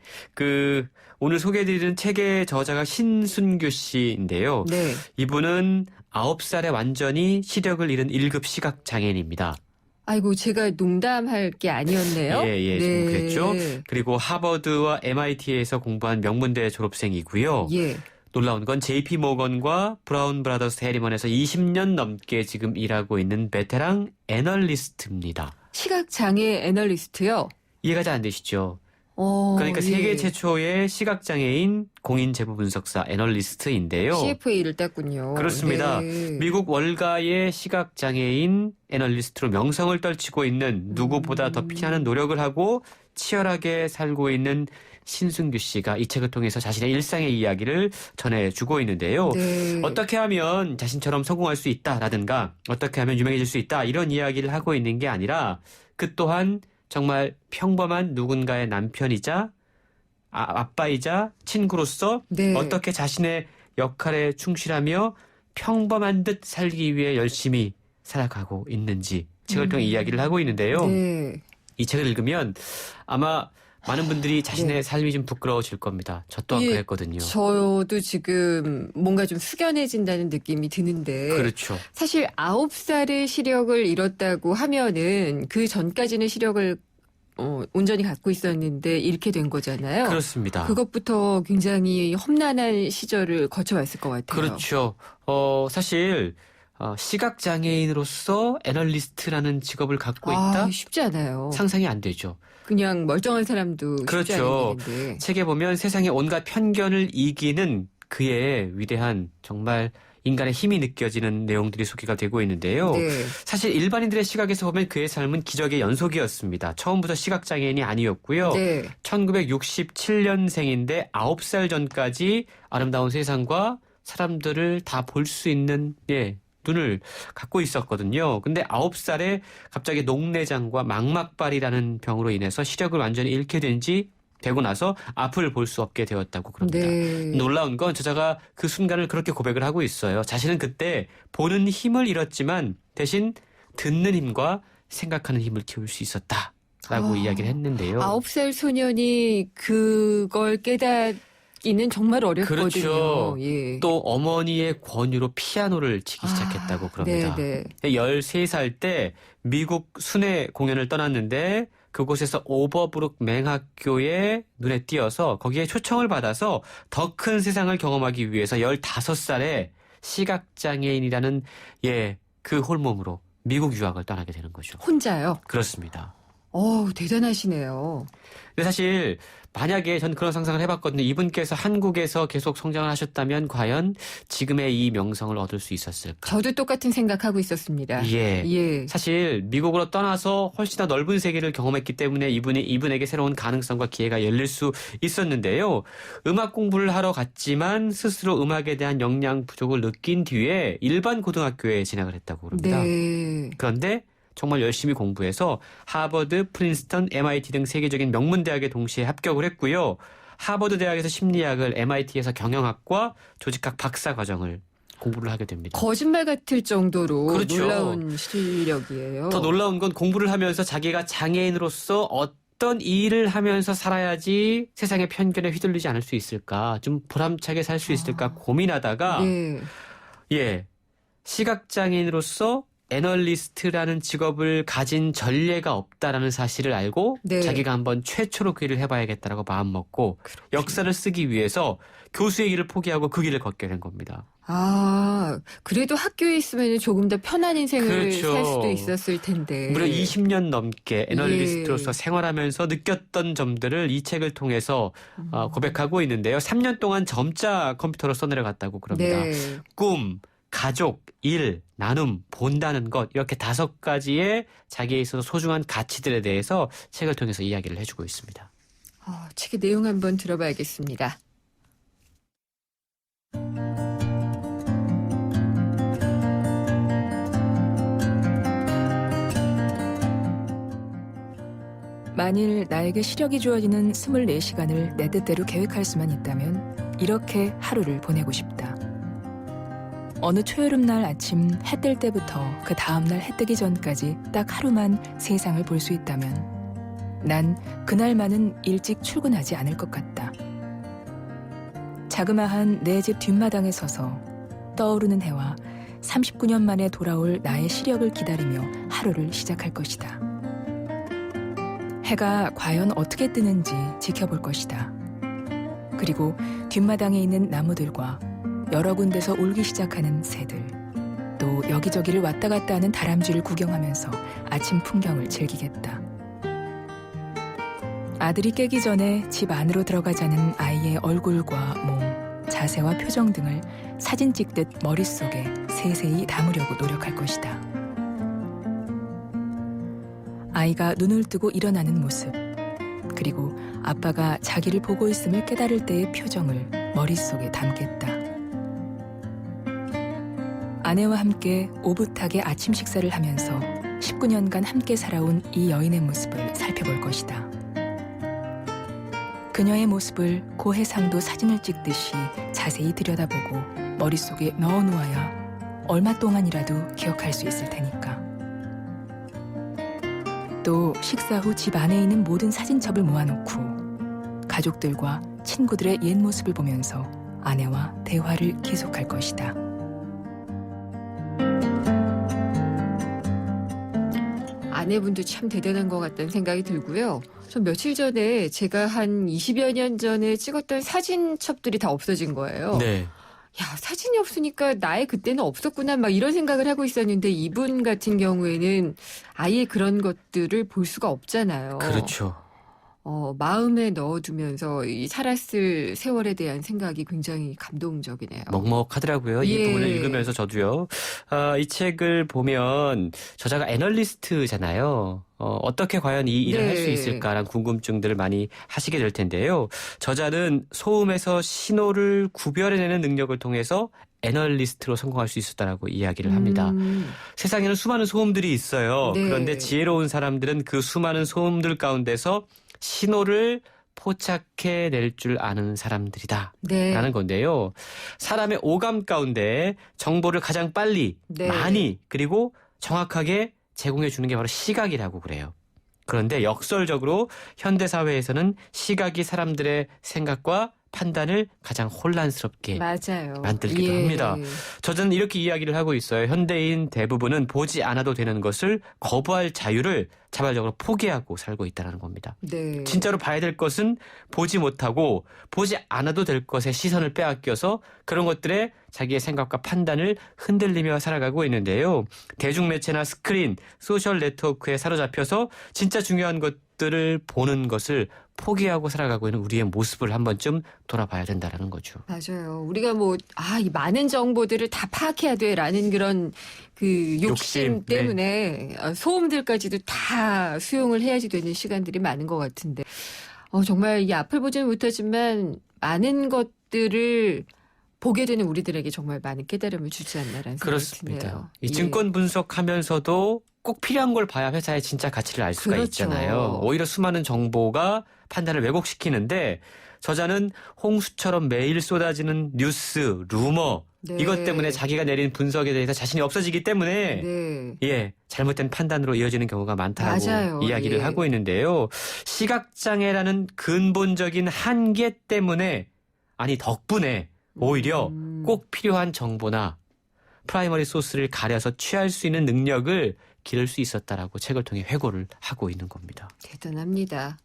오늘 소개해드리는 책의 저자가 신순규 씨인데요. 네. 이분은 9살에 완전히 시력을 잃은 1급 시각장애인입니다. 아이고, 제가 농담할 게 아니었네요. 예, 지금 그랬죠. 그리고 하버드와 MIT에서 공부한 명문대 졸업생이고요. 예. 놀라운 건 JP 모건과 브라운 브라더스 대리만에서 20년 넘게 지금 일하고 있는 베테랑 애널리스트입니다. 시각장애 애널리스트요? 이해가 잘 안 되시죠? 그러니까 세계 최초의 시각장애인 공인 재무 분석사 애널리스트인데요. CFA를 땄군요. 그렇습니다. 네. 미국 월가의 시각장애인 애널리스트로 명성을 떨치고 있는 누구보다 더 피나는 노력을 하고 치열하게 살고 있는 신순규 씨가 이 책을 통해서 자신의 일상의 이야기를 전해주고 있는데요. 네. 어떻게 하면 자신처럼 성공할 수 있다라든가 어떻게 하면 유명해질 수 있다 이런 이야기를 하고 있는 게 아니라 그 또한 정말 평범한 누군가의 남편이자 아빠이자 친구로서 네. 어떻게 자신의 역할에 충실하며 평범한 듯 살기 위해 열심히 살아가고 있는지 책을 통해 이야기를 하고 있는데요. 네. 이 책을 읽으면 아마 많은 분들이 자신의 삶이 좀 부끄러워질 겁니다. 저 또한 예, 그랬거든요. 저도 지금 뭔가 좀 숙연해진다는 느낌이 드는데 그렇죠. 사실 9살의 시력을 잃었다고 하면은 그 전까지는 시력을 온전히 갖고 있었는데 잃게 된 거잖아요. 그렇습니다. 그것부터 굉장히 험난한 시절을 거쳐왔을 것 같아요. 그렇죠. 사실 시각장애인으로서 애널리스트라는 직업을 갖고 있다? 쉽지 않아요. 상상이 안 되죠. 그냥 멀쩡한 사람도 쉽지 그렇죠. 않은 일인데. 책에 보면 세상의 온갖 편견을 이기는 그의 위대한 정말 인간의 힘이 느껴지는 내용들이 소개가 되고 있는데요. 네. 사실 일반인들의 시각에서 보면 그의 삶은 기적의 연속이었습니다. 처음부터 시각장애인이 아니었고요. 네. 1967년생인데 9살 전까지 아름다운 세상과 사람들을 다 볼 수 있는 눈을 갖고 있었거든요. 근데 9살에 갑자기 녹내장과 망막발이라는 병으로 인해서 시력을 완전히 잃게 되고 나서 앞을 볼 수 없게 되었다고 그럽니다. 네. 놀라운 건 저자가 그 순간을 그렇게 고백을 하고 있어요. 자신은 그때 보는 힘을 잃었지만 대신 듣는 힘과 생각하는 힘을 키울 수 있었다라고 이야기를 했는데요. 9살 소년이 그걸 깨닫기는 정말 어렵거든요. 그렇죠. 예. 또 어머니의 권유로 피아노를 치기 시작했다고 그럽니다. 네. 13살 때 미국 순회 공연을 떠났는데 그곳에서 오버브룩 맹학교에 눈에 띄어서 거기에 초청을 받아서 더 큰 세상을 경험하기 위해서 15살에 시각장애인이라는 그 홀몸으로 미국 유학을 떠나게 되는 거죠. 혼자요? 그렇습니다. 대단하시네요. 근데 사실 만약에 전 그런 상상을 해봤거든요. 이분께서 한국에서 계속 성장을 하셨다면 과연 지금의 이 명성을 얻을 수 있었을까? 저도 똑같은 생각하고 있었습니다. 예. 사실 미국으로 떠나서 훨씬 더 넓은 세계를 경험했기 때문에 이분에게 새로운 가능성과 기회가 열릴 수 있었는데요. 음악 공부를 하러 갔지만 스스로 음악에 대한 역량 부족을 느낀 뒤에 일반 고등학교에 진학을 했다고 그럽니다. 네. 그런데 정말 열심히 공부해서 하버드, 프린스턴, MIT 등 세계적인 명문 대학에 동시에 합격을 했고요. 하버드 대학에서 심리학을, MIT에서 경영학과 조직학 박사 과정을 공부를 하게 됩니다. 거짓말 같을 정도로 그렇죠. 놀라운 실력이에요. 더 놀라운 건 공부를 하면서 자기가 장애인으로서 어떤 일을 하면서 살아야지 세상의 편견에 휘둘리지 않을 수 있을까, 좀 보람차게 살 수 있을까 고민하다가 시각장애인으로서 애널리스트라는 직업을 가진 전례가 없다라는 사실을 알고 자기가 한번 최초로 그 일을 해봐야겠다라고 마음먹고 역사를 쓰기 위해서 교수의 길을 포기하고 그 길을 걷게 된 겁니다. 그래도 학교에 있으면 조금 더 편한 인생을 그렇죠. 살 수도 있었을 텐데. 무려 20년 넘게 애널리스트로서 생활하면서 느꼈던 점들을 이 책을 통해서 고백하고 있는데요. 3년 동안 점자 컴퓨터로 써내려갔다고 그럽니다. 꿈, 가족, 일, 나눔, 본다는 것, 이렇게 5가지의 자기에 있어서 소중한 가치들에 대해서 책을 통해서 이야기를 해주고 있습니다. 책의 내용 한번 들어봐야겠습니다. 만일 나에게 시력이 주어지는 24시간을 내 뜻대로 계획할 수만 있다면 이렇게 하루를 보내고 싶다. 어느 초여름날 아침 해 뜰 때부터 그 다음날 해 뜨기 전까지 딱 하루만 세상을 볼 수 있다면 난 그날만은 일찍 출근하지 않을 것 같다. 자그마한 내 집 뒷마당에 서서 떠오르는 해와 39년 만에 돌아올 나의 시력을 기다리며 하루를 시작할 것이다. 해가 과연 어떻게 뜨는지 지켜볼 것이다. 그리고 뒷마당에 있는 나무들과 여러 군데서 울기 시작하는 새들, 또 여기저기를 왔다 갔다 하는 다람쥐를 구경하면서 아침 풍경을 즐기겠다. 아들이 깨기 전에 집 안으로 들어가자는 아이의 얼굴과 몸, 자세와 표정 등을 사진 찍듯 머릿속에 세세히 담으려고 노력할 것이다. 아이가 눈을 뜨고 일어나는 모습, 그리고 아빠가 자기를 보고 있음을 깨달을 때의 표정을 머릿속에 담겠다. 아내와 함께 오붓하게 아침 식사를 하면서 19년간 함께 살아온 이 여인의 모습을 살펴볼 것이다. 그녀의 모습을 고해상도 사진을 찍듯이 자세히 들여다보고 머릿속에 넣어놓아야 얼마 동안이라도 기억할 수 있을 테니까. 또 식사 후 집 안에 있는 모든 사진첩을 모아놓고 가족들과 친구들의 옛 모습을 보면서 아내와 대화를 계속할 것이다. 아내분도 참 대단한 것 같다는 생각이 들고요. 전 며칠 전에 제가 한 20여 년 전에 찍었던 사진첩들이 다 없어진 거예요. 사진이 없으니까 나의 그때는 없었구나 막 이런 생각을 하고 있었는데 이분 같은 경우에는 아예 그런 것들을 볼 수가 없잖아요. 그렇죠. 마음에 넣어두면서 이 살았을 세월에 대한 생각이 굉장히 감동적이네요. 먹먹하더라고요. 이 부분을 읽으면서 저도요. 이 책을 보면 저자가 애널리스트잖아요. 어떻게 과연 이 일을 할 수 있을까라는 궁금증들을 많이 하시게 될 텐데요. 저자는 소음에서 신호를 구별해내는 능력을 통해서 애널리스트로 성공할 수 있었다라고 이야기를 합니다. 세상에는 수많은 소음들이 있어요. 그런데 지혜로운 사람들은 그 수많은 소음들 가운데서 신호를 포착해낼 줄 아는 사람들이다. 라는 건데요. 사람의 오감 가운데 정보를 가장 빨리, 많이, 그리고 정확하게 제공해 주는 게 바로 시각이라고 그래요. 그런데 역설적으로 현대사회에서는 시각이 사람들의 생각과 판단을 가장 혼란스럽게 맞아요. 만들기도 합니다. 저는 이렇게 이야기를 하고 있어요. 현대인 대부분은 보지 않아도 되는 것을 거부할 자유를 자발적으로 포기하고 살고 있다는 겁니다. 네. 진짜로 봐야 될 것은 보지 못하고 보지 않아도 될 것에 시선을 빼앗겨서 그런 것들에 자기의 생각과 판단을 흔들리며 살아가고 있는데요. 대중매체나 스크린, 소셜 네트워크에 사로잡혀서 진짜 중요한 것들을 보는 것을 포기하고 살아가고 있는 우리의 모습을 한 번쯤 돌아봐야 된다는 거죠. 맞아요. 우리가 이 많은 정보들을 다 파악해야 돼라는 그런 그 욕심 때문에 소음들까지도 다 수용을 해야지 되는 시간들이 많은 것 같은데, 정말 이 앞을 보지는 못하지만 많은 것들을 보게 되는 우리들에게 정말 많은 깨달음을 주지 않나라는 생각이 그렇습니다. 드네요. 이 증권 분석하면서도 꼭 필요한 걸 봐야 회사의 진짜 가치를 알 수가 그렇죠. 있잖아요. 오히려 수많은 정보가 판단을 왜곡시키는데 저자는 홍수처럼 매일 쏟아지는 뉴스, 루머 이것 때문에 자기가 내린 분석에 대해서 자신이 없어지기 때문에 잘못된 판단으로 이어지는 경우가 많다고 맞아요. 이야기를 하고 있는데요. 시각장애라는 근본적인 한계 때문에 덕분에 오히려 꼭 필요한 정보나 프라이머리 소스를 가려서 취할 수 있는 능력을 기를 수 있었다라고 책을 통해 회고를 하고 있는 겁니다. 대단합니다.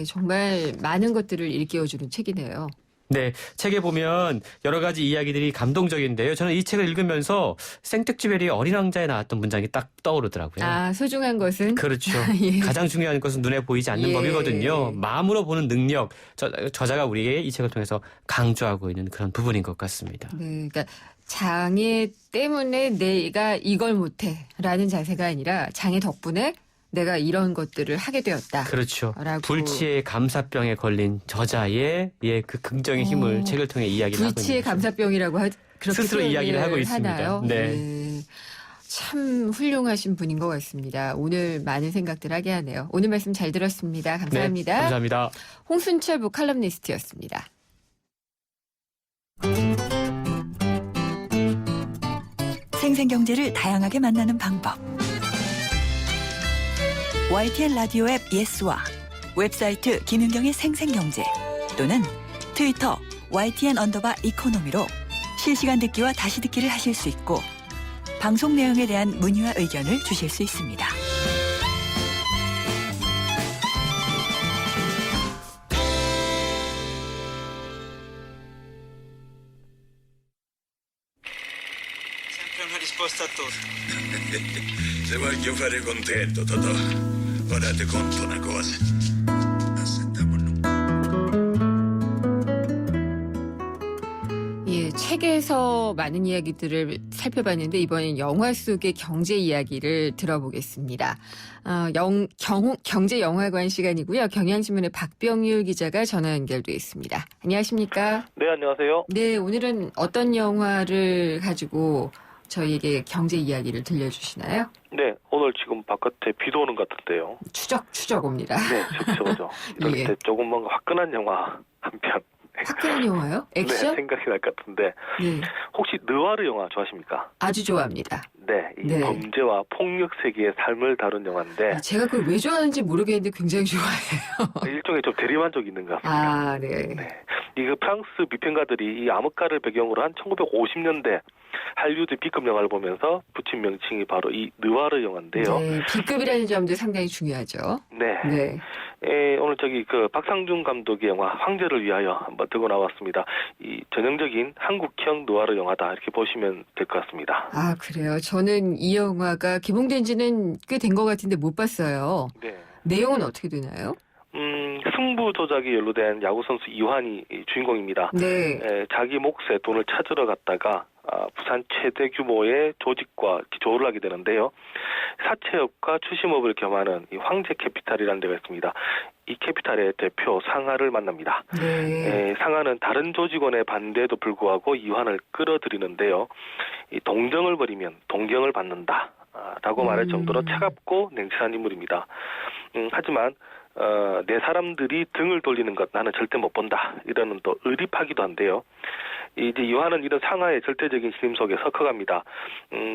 정말 많은 것들을 일깨워주는 책이네요. 네, 책에 보면 여러 가지 이야기들이 감동적인데요. 저는 이 책을 읽으면서 생텍쥐베리의 어린 왕자에 나왔던 문장이 딱 떠오르더라고요. 소중한 것은? 그렇죠. 가장 중요한 것은 눈에 보이지 않는 법이거든요. 마음으로 보는 능력, 저자가 우리에게 이 책을 통해서 강조하고 있는 그런 부분인 것 같습니다. 네, 그러니까 장애 때문에 내가 이걸 못해라는 자세가 아니라 장애 덕분에 내가 이런 것들을 하게 되었다. 그렇죠. 라고. 불치의 감사병에 걸린 저자의 그 긍정의 힘을 책을 통해 이야기를 하고 있는 불치의 감사병이라고 그렇게 스스로 이야기를 하고 있습니다. 하나요? 네. 참 훌륭하신 분인 것 같습니다. 오늘 많은 생각들 하게 하네요. 오늘 말씀 잘 들었습니다. 감사합니다. 네, 감사합니다. 홍순철 북칼럼니스트였습니다. 생생경제를 다양하게 만나는 방법. YTN 라디오 앱 예스와 웹사이트 김윤경의 생생경제 또는 트위터 YTN_이코노미로 실시간 듣기와 다시 듣기를 하실 수 있고 방송 내용에 대한 문의와 의견을 주실 수 있습니다. Se voglio fare contento, Totò. Ora ti conto una cosa. 책에서 많은 이야기들을 살펴봤는데 이번엔 영화 속의 경제 이야기를 들어보겠습니다. 경제 영화관 시간이고요. 경향신문의 박병률 기자가 전화 연결돼 있습니다. 안녕하십니까? 네, 안녕하세요. 네, 오늘은 어떤 영화를 가지고 저희에게 경제 이야기를 들려주시나요? 네, 오늘 지금 바깥에 비도 오는 것 같은데요. 추적 옵니다. 네, 추적오죠. 이럴 때 조금 뭔가 화끈한 영화 한 편. 화끈한 영화요? 액션? 네, 생각이 날 것 같은데. 네. 혹시 느와르 영화 좋아하십니까? 아주 좋아합니다. 네, 이 범죄와 폭력 세계의 삶을 다룬 영화인데. 제가 그걸 왜 좋아하는지 모르겠는데 굉장히 좋아해요. 일종의 좀 대리만족이 있는 것 같습니다. 네. 이 프랑스 비평가들이 이 암흑가를 배경으로 한 1950년대 할리우드 B급 영화를 보면서 붙인 명칭이 바로 이 느와르 영화인데요. 네, B급이라는 점도 상당히 중요하죠. 네. 오늘 박상준 감독의 영화 황제를 위하여 한번 들고 나왔습니다. 이 전형적인 한국형 느와르 영화다 이렇게 보시면 될 것 같습니다. 아, 그래요? 저는 이 영화가 개봉된 지는 꽤 된 것 같은데 못 봤어요. 네. 내용은 어떻게 되나요? 승부 조작에 연루된 야구 선수 이환이 주인공입니다. 네. 자기 몫의 돈을 찾으러 갔다가 부산 최대 규모의 조직과 조를 하게 되는데요. 사채업과 추심업을 겸하는 이 황제 캐피탈이라는 데가 있습니다. 이 캐피탈의 대표 상하를 만납니다. 상하는 다른 조직원의 반대에도 불구하고 이환을 끌어들이는데요. 이 동정을 벌이면 동경을 받는다. 라고 말할 정도로 차갑고 냉철한 인물입니다. 하지만 내 사람들이 등을 돌리는 것 나는 절대 못 본다. 이러는 또 의립하기도 한데요. 이제 이환은 이런 상하의 절대적인 신임 속에 섞어갑니다.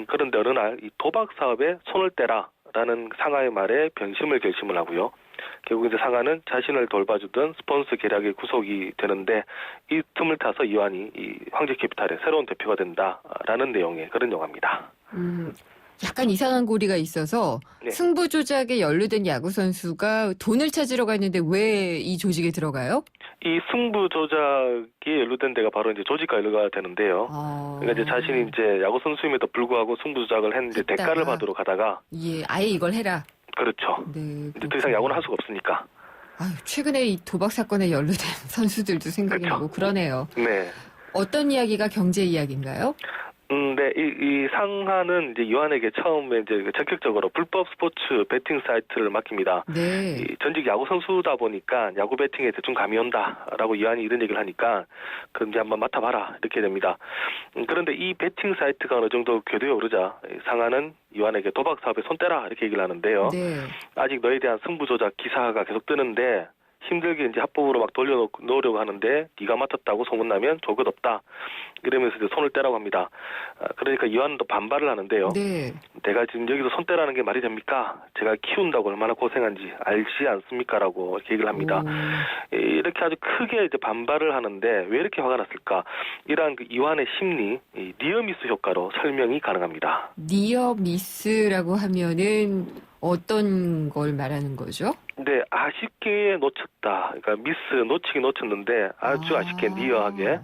그런데 어느 날 이 도박 사업에 손을 떼라라는 상하의 말에 변심을 결심을 하고요. 결국 이제 상하는 자신을 돌봐주던 스폰서 계략의 구속이 되는데 이 틈을 타서 이완이 이 황제 캐피탈의 새로운 대표가 된다라는 내용의 그런 영화입니다. 약간 이상한 고리가 있어서 네. 승부 조작에 연루된 야구 선수가 돈을 찾으러 갔는데 왜 이 조직에 들어가요? 이 승부 조작이 연루된 데가 바로 이제 조직과 연루가 되는데요. 그러니까 이제 자신이 이제 야구 선수임에도 불구하고 승부 조작을 했는데 했다가. 대가를 받으러 가다가 예, 아예 이걸 해라. 그렇죠. 네. 이제 더 이상 야구는 할 수가 없으니까. 아유, 최근에 이 도박 사건에 연루된 선수들도 생각이 나고 그러네요. 네. 어떤 이야기가 경제 이야기인가요? 네, 이 상하는 이제 이완에게 처음에 이제 적극적으로 불법 스포츠 베팅 사이트를 맡깁니다. 네. 이 전직 야구 선수다 보니까 야구 베팅에 대충 감이 온다라고 이완이 이런 얘기를 하니까 그럼 이제 한번 맡아봐라 이렇게 됩니다. 그런데 이 베팅 사이트가 어느 정도 궤도에 오르자 상하는 이완에게 도박 사업에 손 떼라 이렇게 얘기를 하는데요. 네. 아직 너에 대한 승부 조작 기사가 계속 뜨는데 힘들게 이제 합법으로 막 돌려놓으려고 하는데 네가 맡았다고 소문나면 좋을 것 없다. 이러면서 이제 손을 떼라고 합니다. 그러니까 이완도 반발을 하는데요. 네. 내가 지금 여기서 손 떼라는 게 말이 됩니까? 제가 키운다고 얼마나 고생한지 알지 않습니까?라고 이렇게 얘기를 합니다. 이렇게 아주 크게 이제 반발을 하는데 왜 이렇게 화가 났을까? 이러한 그 이완의 심리, 이 니어미스 효과로 설명이 가능합니다. 니어미스라고 하면은 어떤 걸 말하는 거죠? 네, 아쉽게 놓쳤다. 그러니까 미스, 놓치긴 놓쳤는데 아주 아쉽게 니어하게.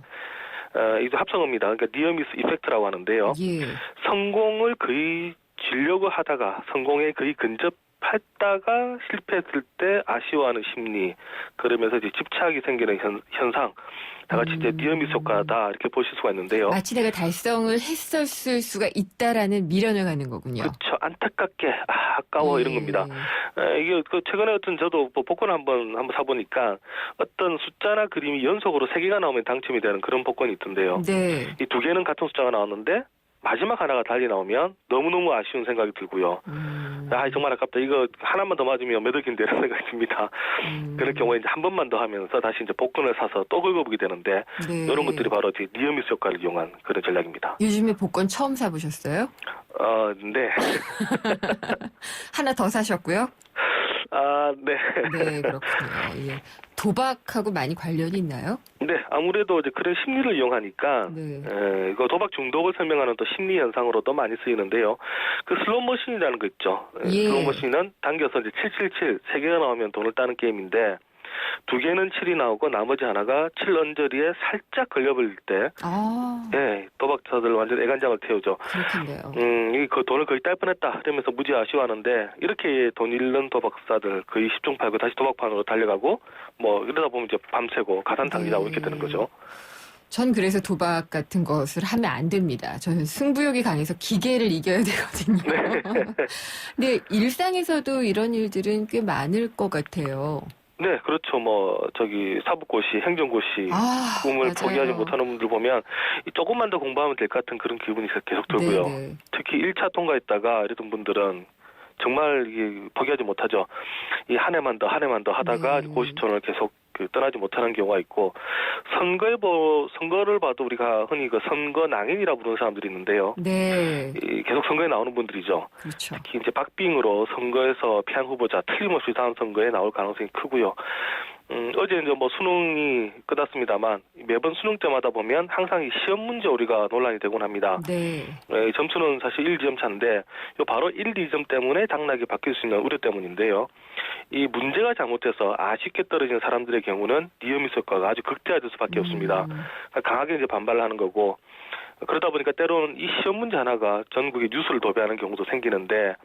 이거 합성어입니다. 그러니까 니어미스 이펙트라고 하는데요. 예. 성공을 거의 지려고 하다가 성공에 거의 근접했다가 실패했을 때 아쉬워하는 심리, 그러면서 이제 집착이 생기는 현상, 다 같이 이제 니어미스 효과다 이렇게 보실 수가 있는데요. 마치 내가 달성을 했었을 수가 있다라는 미련을 갖는 거군요. 그렇죠. 안타깝게 아까워 이런 겁니다. 이게 그 최근에 어떤 저도 복권 한번 사보니까 어떤 숫자나 그림이 연속으로 3개가 나오면 당첨이 되는 그런 복권이 있던데요. 네. 이 2개는 같은 숫자가 나왔는데 마지막 하나가 달리 나오면 너무너무 아쉬운 생각이 들고요. 정말 아깝다. 이거 하나만 더 맞으면 몇 억인데 이런 생각이 듭니다. 그럴 경우에 이제 한 번만 더 하면서 다시 이제 복권을 사서 또 긁어보게 되는데 네. 이런 것들이 바로 이제 니어미스 효과를 이용한 그런 전략입니다. 요즘에 복권 처음 사보셨어요? 네. 하나 더 사셨고요? 네. 네, 그렇군요. 예. 도박하고 많이 관련이 있나요? 네, 아무래도 이제 그런 심리를 이용하니까, 이거 도박 중독을 설명하는 또 심리 현상으로도 많이 쓰이는데요. 그 슬롯 머신이라는 거 있죠. 예. 슬롯 머신은 당겨서 이제 777, 3개가 나오면 돈을 따는 게임인데, 2개는 7이 나오고 나머지 하나가 7 언저리에 살짝 걸려버릴 때, 네, 도박자들 완전 애간장을 태우죠. 그렇군요. 그 돈을 거의 딸 뻔했다. 이러면서 무지 아쉬워하는데, 이렇게 돈 잃는 도박사들 거의 10중 팔고 다시 도박판으로 달려가고, 뭐, 이러다 보면 이제 밤새고 가산탕진하고 이렇게 되는 거죠. 전 그래서 도박 같은 것을 하면 안 됩니다. 저는 승부욕이 강해서 기계를 이겨야 되거든요. 근데 일상에서도 이런 일들은 꽤 많을 것 같아요. 네, 그렇죠. 사법고시, 행정고시 꿈을 맞아요. 포기하지 못하는 분들 보면 조금만 더 공부하면 될 것 같은 그런 기분이 계속 들고요. 네네. 특히 1차 통과했다가 이랬던 분들은 정말 이게 포기하지 못하죠. 이 한 해만 더 하다가 고시촌을 계속 떠나지 못하는 경우가 있고, 선거를 봐도 우리가 흔히 그 선거 낭인이라 부르는 사람들이 있는데요. 네. 계속 선거에 나오는 분들이죠. 그렇죠. 특히 이제 박빙으로 선거에서 패한 후보자 틀림없이 다음 선거에 나올 가능성이 크고요. 어제 이제 수능이 끝났습니다만 매번 수능 때마다 보면 항상 이 시험 문제 오류가 논란이 되곤 합니다. 네. 점수는 사실 1, 2점 차인데 바로 1, 2점 때문에 당락이 바뀔 수 있는 우려 때문인데요. 이 문제가 잘못돼서 아쉽게 떨어진 사람들의 경우는 니어미스 효과가 아주 극대화될 수밖에 없습니다. 강하게 이제 반발을 하는 거고, 그러다 보니까 때로는 이 시험 문제 하나가 전국의 뉴스를 도배하는 경우도 생기는데,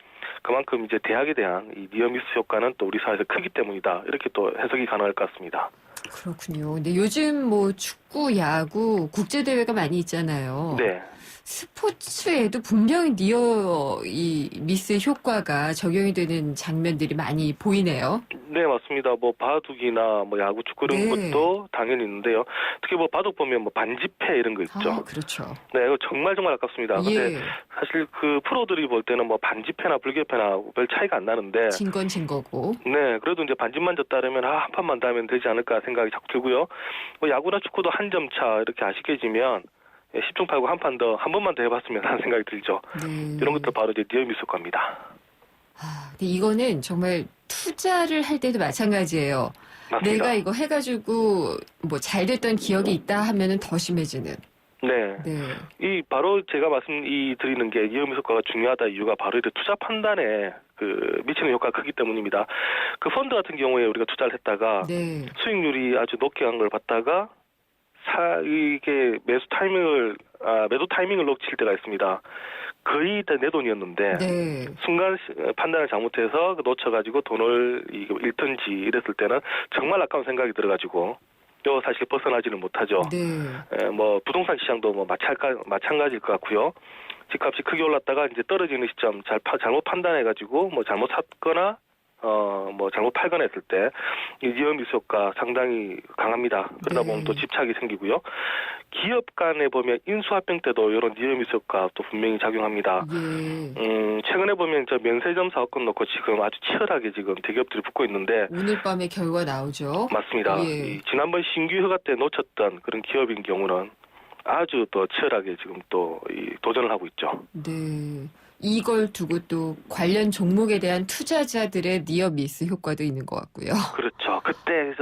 그만큼 이제 대학에 대한 이 니어미스 효과는 또 우리 사회에서 크기 때문이다. 이렇게 또 해석이 가능할 것 같습니다. 그렇군요. 근데 요즘 축구, 야구, 국제대회가 많이 있잖아요. 네. 스포츠에도 분명히 니어미스 효과가 적용이 되는 장면들이 많이 보이네요. 네, 맞습니다. 바둑이나 야구, 축구 이런 것도 당연히 있는데요. 특히 바둑 보면 반지패 이런 거 있죠. 그렇죠. 네, 이거 정말 아깝습니다. 근데 사실 그 프로들이 볼 때는 반지패나 불개패나 별 차이가 안 나는데. 진 건 진 거고. 네, 그래도 이제 반집만 졌다면 한 판만 더 하면 되지 않을까 생각이 자꾸 들고요. 야구나 축구도 한 점 차 이렇게 아쉽게 지면 10중 팔고 한 번만 더 해봤으면 하는 생각이 들죠. 이런 것도 바로 이제 니어미스 효과입니다. 근데 이거는 정말 투자를 할 때도 마찬가지예요. 맞습니다. 내가 이거 해가지고 뭐 잘 됐던 기억이 있다 하면은 더 심해지는. 네. 이 바로 제가 드리는 게 니어미스 효과가 중요하다 이유가 바로 이제 투자 판단에 미치는 효과가 크기 때문입니다. 그 펀드 같은 경우에 우리가 투자를 했다가 수익률이 아주 높게 간 걸 봤다가 이게 매도 타이밍을 놓칠 때가 있습니다. 거의 다 내 돈이었는데 순간 판단을 잘못해서 놓쳐가지고 돈을 잃든지 이랬을 때는 정말 아까운 생각이 들어가지고 사실 벗어나지는 못하죠. 뭐 부동산 시장도 뭐 마찬가지일 것 같고요. 집값이 크게 올랐다가 이제 떨어지는 시점 잘못 판단해가지고 뭐 잘못 샀거나 뭐 잘못 팔거나 했을 때 이 니어미스 효과 상당히 강합니다. 그러다 보면 또 집착이 생기고요. 기업 간에 보면 인수합병 때도 이런 니어미스 효과 또 분명히 작용합니다. 최근에 보면 저 면세점 사업권 놓고 지금 아주 치열하게 지금 대기업들이 붙고 있는데 오늘 밤에 결과 나오죠. 맞습니다. 지난번 신규 허가 때 놓쳤던 그런 기업인 경우는 아주 또 치열하게 지금 또 도전을 하고 있죠. 네. 이걸 두고 또 관련 종목에 대한 투자자들의 니어미스 효과도 있는 것 같고요. 그렇죠. 그때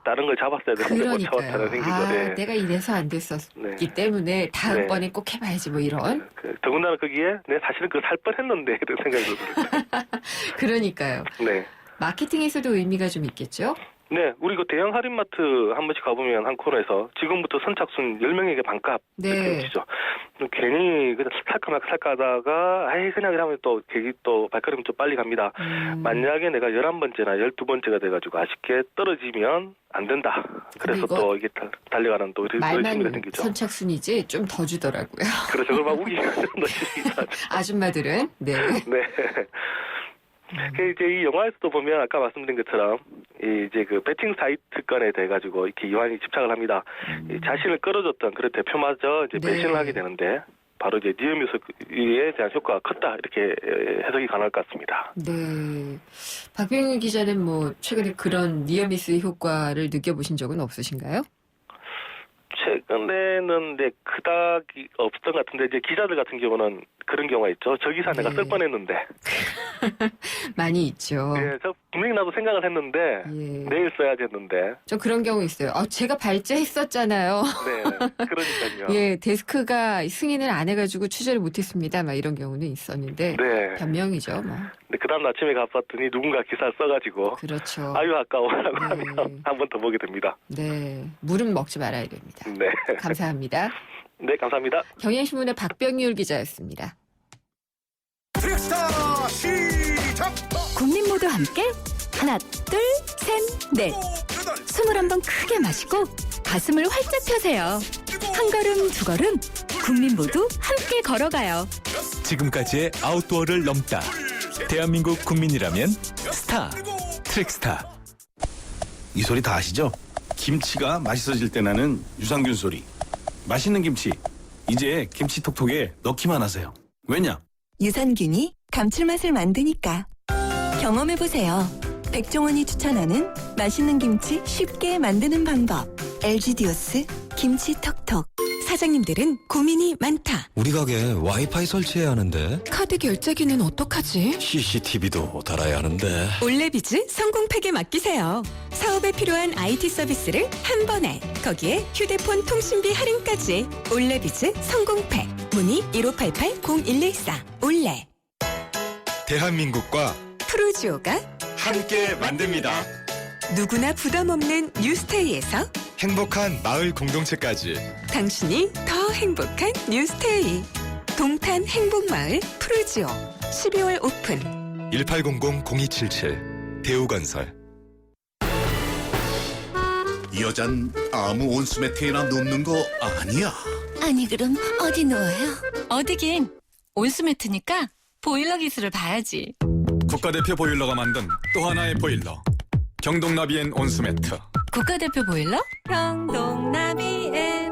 다른 걸 잡았어야 되는데 못 잡았다는 생기죠. 내가 이래서 안 됐었기 때문에 다음번에 꼭 해봐야지 뭐 이런. 더군다나 거기에 사실은 그거 살 뻔했는데 이런 생각이 들어요. 그러니까요. 네. 마케팅에서도 의미가 좀 있겠죠? 네, 우리 그 대형 할인마트 한 번씩 가보면 한 코너에서 지금부터 선착순 10명에게 반값 이렇게 치죠. 괜히 그냥 살까 하다가 그냥 이러면 또 계기 또 발걸음이 좀 빨리 갑니다. 만약에 내가 11번째나 12번째가 돼가지고 아쉽게 떨어지면 안 된다. 그래서 또 이게 달려가는 또 의심이 생기죠. 선착순이지 좀 더 주더라고요. 그래서 그걸 막 우기면서 넣습니다. 아줌마들은 네. 이제 이 영화에서도 보면 아까 말씀드린 것처럼 이제 그 배팅 사이트 건에 대해 가지고 이렇게 이완이 집착을 합니다. 자신을 끌어줬던 그런 대표마저 이제 배신을 하게 되는데 바로 이제 니어미스에 대한 효과가 컸다 이렇게 해석이 가능할 것 같습니다. 네, 박병윤 기자는 뭐 최근에 그런 니어미스 효과를 느껴보신 적은 없으신가요? 최근에는 그닥이 없던 것 같은데 이제 기자들 같은 경우는 그런 경우가 있죠. 저 기사 내가 쓸 뻔했는데. 많이 있죠. 네, 저 분명히 나도 생각을 했는데 내일 써야지 했는데. 저 그런 경우 있어요. 제가 발제했었잖아요. 네, 그러니까요. 데스크가 승인을 안 해가지고 취재를 못했습니다. 막 이런 경우는 있었는데 변명이죠. 뭐. 근데 그 다음 아침에 가봤더니 누군가 기사를 써가지고. 그렇죠. 아유 아까워라고 하면 한 번 더 보게 됩니다. 네, 물은 먹지 말아야 됩니다. 네. 감사합니다. 네, 감사합니다. 경향신문의 박병률 기자였습니다. 트릭스타 시작! 국민 모두 함께 하나, 둘, 셋, 넷. 숨을 한번 크게 마시고 가슴을 활짝 펴세요. 한 걸음, 두 걸음, 국민 모두 함께 걸어가요. 지금까지의 아웃도어를 넘다. 대한민국 국민이라면 스타, 트릭스타. 이 소리 다 아시죠? 김치가 맛있어질 때 나는 유산균 소리. 맛있는 김치. 이제 김치톡톡에 넣기만 하세요. 왜냐? 유산균이 감칠맛을 만드니까. 경험해보세요. 백종원이 추천하는 맛있는 김치 쉽게 만드는 방법. LG디오스 김치톡톡. 사장님들은 고민이 많다. 우리 가게 와이파이 설치해야 하는데 카드 결제기는 어떡하지? CCTV도 달아야 하는데 올레비즈 성공팩에 맡기세요. 사업에 필요한 IT 서비스를 한 번에. 거기에 휴대폰 통신비 할인까지. 올레비즈 성공팩. 문의 1588-0114. 올레. 대한민국과 프루지오가 함께 만듭니다. 누구나 부담 없는 뉴스테이에서 행복한 마을 공동체까지 당신이 더 행복한 뉴스테이. 동탄 행복마을 프루지오 12월 오픈. 1800-0277 대우건설. 여잔 아무 온수매트에나 눕는 거 아니야. 아니 그럼 어디 누워요? 어디긴 온수매트니까 보일러 기술을 봐야지. 국가대표 보일러가 만든 또 하나의 보일러. 경동나비엔 온수매트. 국가대표 보일러? 경동나비엔.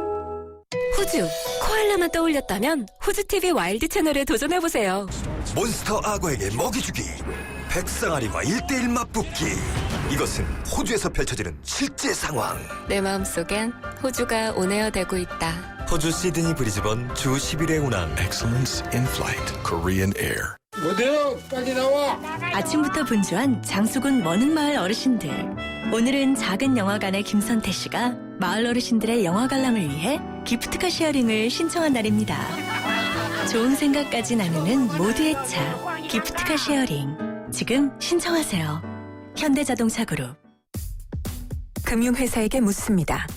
호주, 코알라만 떠올렸다면 호주TV 와일드 채널에 도전해보세요. 몬스터 악어에게 먹이 주기. 백상아리와 1대1 맞붙기. 이것은 호주에서 펼쳐지는 실제 상황. 내 마음속엔 호주가 온에어되고 있다. 호주 시드니 브리즈번 주 10일의 운항. Excellence in Flight Korean Air. 뭐대요? 빨리 나와. 아침부터 분주한 장수군 머는마을 어르신들. 오늘은 작은 영화관의 김선태 씨가 마을 어르신들의 영화 관람을 위해 기프트카 쉐어링을 신청한 날입니다. 좋은 생각까지 나누는 모두의 차 기프트카 쉐어링. 지금 신청하세요. 현대자동차 그룹. 금융회사에게 묻습니다.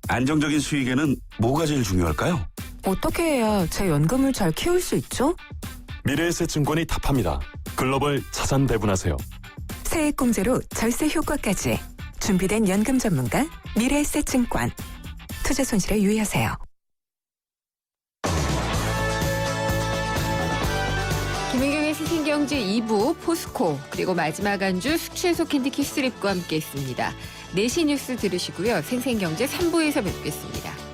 안정적인 수익에는 뭐가 제일 중요할까요? 어떻게 해야 제 연금을 잘 키울 수 있죠? 미래에셋증권이 답합니다. 글로벌 자산 배분하세요. 세액공제로 절세 효과까지 준비된 연금 전문가 미래에셋증권. 투자 손실에 유의하세요. 김은경의 시신경제 2부 포스코 그리고 마지막 안주 숙취해소 캔디 키스립과 함께했습니다. 4시 뉴스 들으시고요. 생생경제 3부에서 뵙겠습니다.